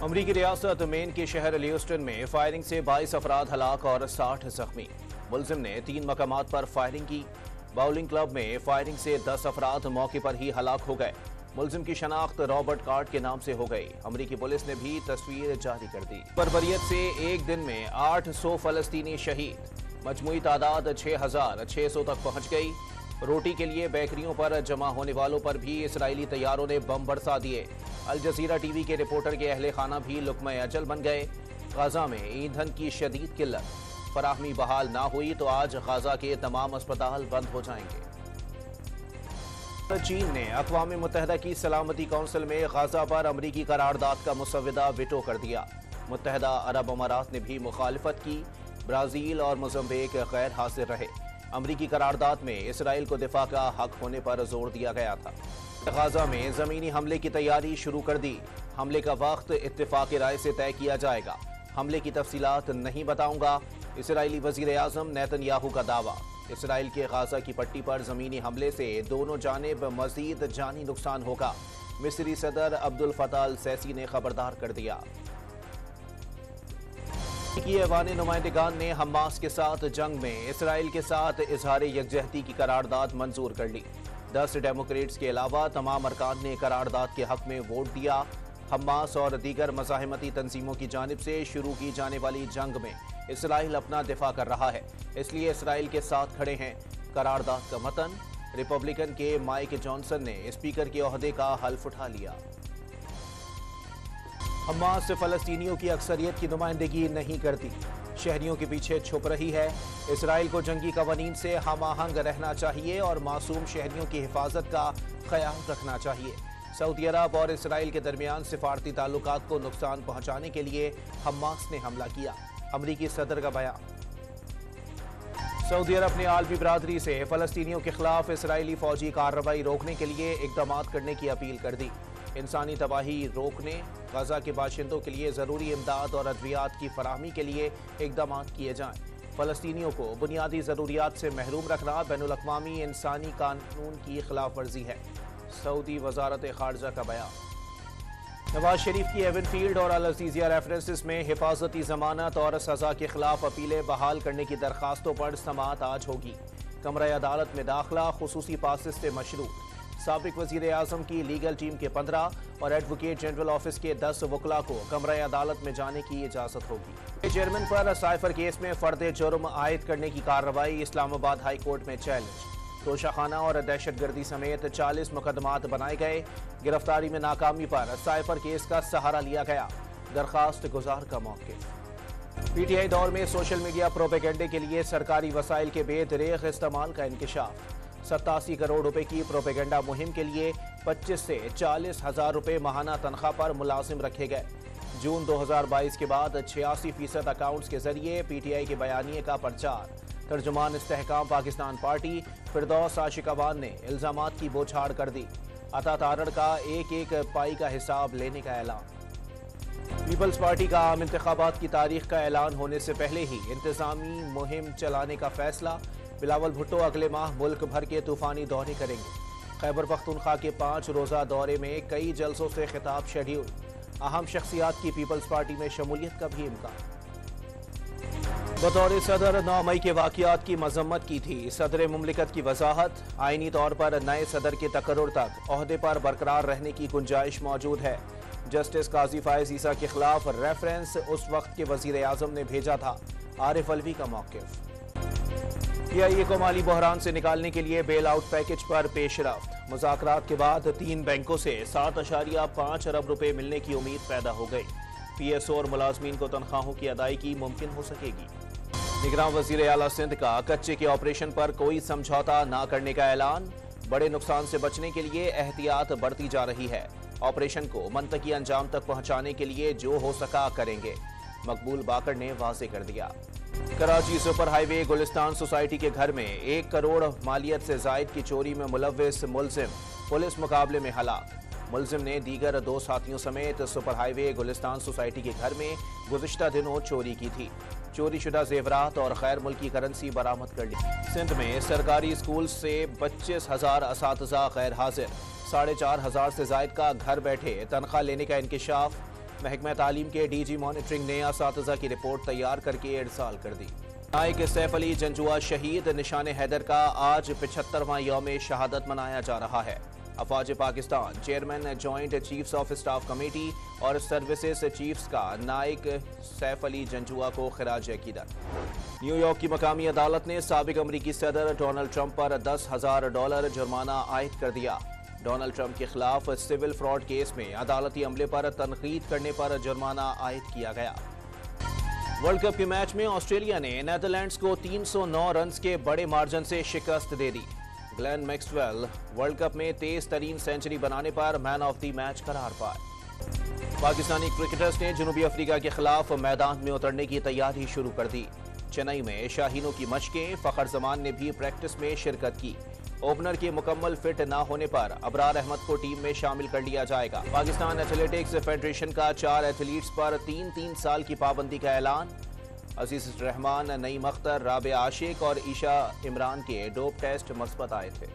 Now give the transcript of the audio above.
अमरीकी रियासत मेन के शहर ल्यूस्टन में फायरिंग से 22 अफराद हलाक और 60 जख्मी। मुलजिम ने 3 मकामात पर फायरिंग की। बाउलिंग क्लब में फायरिंग से 10 अफराद मौके पर ही हलाक हो गए। मुलजिम की शनाख्त रॉबर्ट कार्ड के नाम से हो गई। अमरीकी पुलिस ने भी तस्वीर जारी कर दी। बर्बरियत से एक दिन में 800 फलस्तीनी शहीद, मजमूई तादाद 6,600 तक पहुंच गई। रोटी के लिए बेकरियों पर जमा होने वालों पर भी इसराइली तैयारों ने बम बरसा दिए। अल जजीरा टीवी के रिपोर्टर के अहले खाना भी लुक्मा अजल बन गए। गाजा में ईंधन की शदीद किल्लत, फराहमी बहाल ना हुई तो आज गाजा के तमाम अस्पताल बंद हो जाएंगे। चीन ने अक़वाम मुत्तहिदा की सलामती कौंसिल में गाजा पर अमरीकी करारदाद का मुसव्वदा विटो कर दिया। मुत्तहिदा अरब अमारात ने भी मुखालिफत की। ब्राज़ील और मोज़म्बिक गैर हाजिर रहे। अमरीकी करारदाद में इसराइल को दिफा का हक होने पर जोर दिया गया था। गाजा में ज़मीनी हमले की तैयारी शुरू कर दी। हमले का वक्त इत्तेफाक राय से तय किया जाएगा। हमले की तफसीलात नहीं बताऊंगा, इसराइली वज़ीर आज़म नेतन्याहू का दावा। इसराइल के गाजा की पट्टी पर ज़मीनी हमले से दोनों जानिब मज़ीद जानी नुकसान होगा। मिस्री सदर अब्दुल फताह अल सैसी ने खबरदार कर दिया कि ऐवान नुमाइंदगान ने हमास के साथ जंग में इसराइल के साथ इजहार यकजहती की करारदाद मंजूर कर ली। 10 डेमोक्रेट्स के अलावा तमाम अरकान ने करारदाद के हक में वोट दिया। हमास और दीगर मज़ाहमती तंजीमों की जानिब से शुरू की जाने वाली जंग में इसराइल अपना दिफा कर रहा है, इसलिए इसराइल के साथ खड़े हैं। करारदाद का मतन, रिपब्लिकन के माइक जॉनसन ने स्पीकर के ओहदे का हल्फ उठा लिया। हमास फलस्तीनियों की अक्सरियत की नुमाइंदगी नहीं करती, शहरियों के पीछे छुप रही है। इसराइल को जंगी कवानीन से हम आहंग रहना चाहिए और मासूम शहरियों की हिफाजत का ख्याल रखना चाहिए। सऊदी अरब और इसराइल के दरमियान सिफारती ताल्लुकात को नुकसान पहुंचाने के लिए हमास ने हमला किया। अमरीकी सदर का बयान। सऊदी अरब ने आलमी बरादरी से फलस्तीनियों के खिलाफ इसराइली फौजी कार्रवाई रोकने के लिए इकदाम करने की अपील कर दी। इंसानी तबाही रोकने, गाजा के बाशिंदों के लिए ज़रूरी इमदाद और अद्वियात की फराहमी के लिए इकदाम किए जाएं। फलस्तीनियों को बुनियादी ज़रूरियात से महरूम रखना बैनुल अक़वामी इंसानी कानून की खिलाफ वर्जी है। सऊदी वजारत खारजा का बयान। नवाज शरीफ की एवनफील्ड और अल अज़ीज़िया रेफरेंसेस में हिफाजती जमानत और सज़ा के खिलाफ अपीलें बहाल करने की दरखास्तों पर समाअत आज होगी। कमरा अदालत में दाखिला खुसूसी पासिस से मशरूत। साबिक वज़ीर आज़म की लीगल टीम के 15 और एडवोकेट जनरल ऑफिस के 10 वकला को कमरा अदालत में जाने की इजाज़त होगी। चेयरमैन पर साइफर केस में फर्द जुर्म आयद करने की कार्रवाई इस्लामाबाद हाई कोर्ट में चैलेंज। तोशाखाना और दहशतगर्दी समेत 40 मुकदमात बनाए गए। गिरफ्तारी में नाकामी पर साइफर केस का सहारा लिया गया। दरखास्त गुजार का मौक़िफ़। पीटीआई दौर में सोशल मीडिया प्रोपेगेंडे के लिए सरकारी वसाइल के बेदरेग इस्तेमाल का इंकशाफ। 87 करोड़ रुपए की प्रोपेगेंडा मुहिम के लिए 25 से 40 हज़ार रुपए माहाना तनख्वाह पर मुलाजिम रखे गए। जून 2022 के बाद 86% अकाउंट्स के जरिए पीटीआई के बयानिए का प्रचार। तर्जुमान इस्तेहकाम पाकिस्तान पार्टी फिरदौस आशिकावान ने इल्जामात की बौछार कर दी। अता तारड़ का एक पाई का हिसाब लेने का ऐलान। पीपल्स पार्टी का आम इंतखाबात की तारीख का ऐलान होने से पहले ही इंतजामी मुहिम चलाने का फैसला। बिलावल भुट्टो अगले माह मुल्क भर के तूफानी दौरे करेंगे। खैबर पख्तूनख्वा के 5 रोज़ा दौरे में कई जलसों से खिताब शेड्यूल। अहम शख्सियात की पीपल्स पार्टी में शमूलियत का भी इम्कान। बतौर सदर 9 मई के वाक़ियात की मजम्मत की थी। सदर मुमलिकत की वजाहत, आइनी तौर पर नए सदर के तकर्रुर तक ओहदे पर बरकरार रहने की गुंजाइश मौजूद है। जस्टिस काजी फायज ईसा के खिलाफ रेफरेंस उस वक्त के वजीर आज़म ने भेजा था। आरिफ अलवी का मौक़िफ़। पीआईए को माली बहरान से निकालने के लिए बेल आउट पैकेज पर पेशरफ्त। मुज़ाकरात के बाद 3 बैंकों से 7.5 अरब रुपए मिलने की उम्मीद पैदा हो गई। पीएसओ और मुलाजमीन को तनख्वाहों की अदायगी मुमकिन हो सकेगी। निगरान वज़ीर आला सिंध का कच्चे के ऑपरेशन पर कोई समझौता न करने का ऐलान। बड़े नुकसान से बचने के लिए एहतियात बरती जा रही है। ऑपरेशन को मंतकी अंजाम तक पहुंचाने के लिए जो हो सका करेंगे, मकबूल बाकर ने वाज़े कर दिया। Karachi super highway Gulistan society के घर में 1 करोड़ मालियत से जायद की चोरी में मुलव्विस मुलजिम पुलिस मुकाबले में हलाक। मुलजिम ने दीगर 2 साथियों समेत सुपर हाईवे गुलिस्तान सोसाइटी के घर में गुज़िश्ता दिनों चोरी की थी। चोरी शुदा जेवरात और गैर मुल्की करेंसी बरामद कर ली। सिंध में सरकारी स्कूल से 25,000 असातिज़ा गैर हाजिर। 4,500 से जायद का घर बैठे तनख्वाह लेने का इंकशाफ। महकमा तालीम के डीजी मॉनिटरिंग ने असातिज़ा की रिपोर्ट तैयार करके इरसाल कर दी। नायक सैफ अली जंजुआ शहीद निशान हैदर का आज 75वां यौम शहादत मनाया जा रहा है। अफवाज Pakistan chairman joint chiefs of staff committee और सर्विसेज चीफ्स का नायक सैफ अली जंजुआ को खिराज अकीदत। न्यूयॉर्क की मकामी अदालत ने साबिक अमरीकी सदर डोनाल्ड ट्रंप पर $10,000 जुर्माना आयद कर दिया। डोनाल्ड ट्रंप के खिलाफ सिविल फ्रॉड केस में अदालती अमले पर तनकीद करने पर जुर्माना आयद किया गया। वर्ल्ड कप के मैच में ऑस्ट्रेलिया ने नीदरलैंड्स को 309 रन के बड़े मार्जिन से शिकस्त दे दी। ग्लेन मैक्सवेल वर्ल्ड कप में तेज तरीन सेंचुरी बनाने पर मैन ऑफ द मैच करार पाए। पाकिस्तानी क्रिकेटर्स ने जनूबी अफ्रीका के खिलाफ मैदान में उतरने की तैयारी शुरू कर दी। चेन्नई में शाहीनों की मशकें, फखर जमान ने भी प्रैक्टिस में शिरकत की। ओपनर के मुकम्मल फिट न होने पर अबरार अहमद को टीम में शामिल कर लिया जाएगा। पाकिस्तान एथलेटिक्स फेडरेशन का 4 एथलीट्स पर 3-3 साल की पाबंदी का ऐलान। अजीज रहमान, नईम अख्तर, राबिया आशिक और ईशा इमरान के डोप टेस्ट मस्बत आए थे।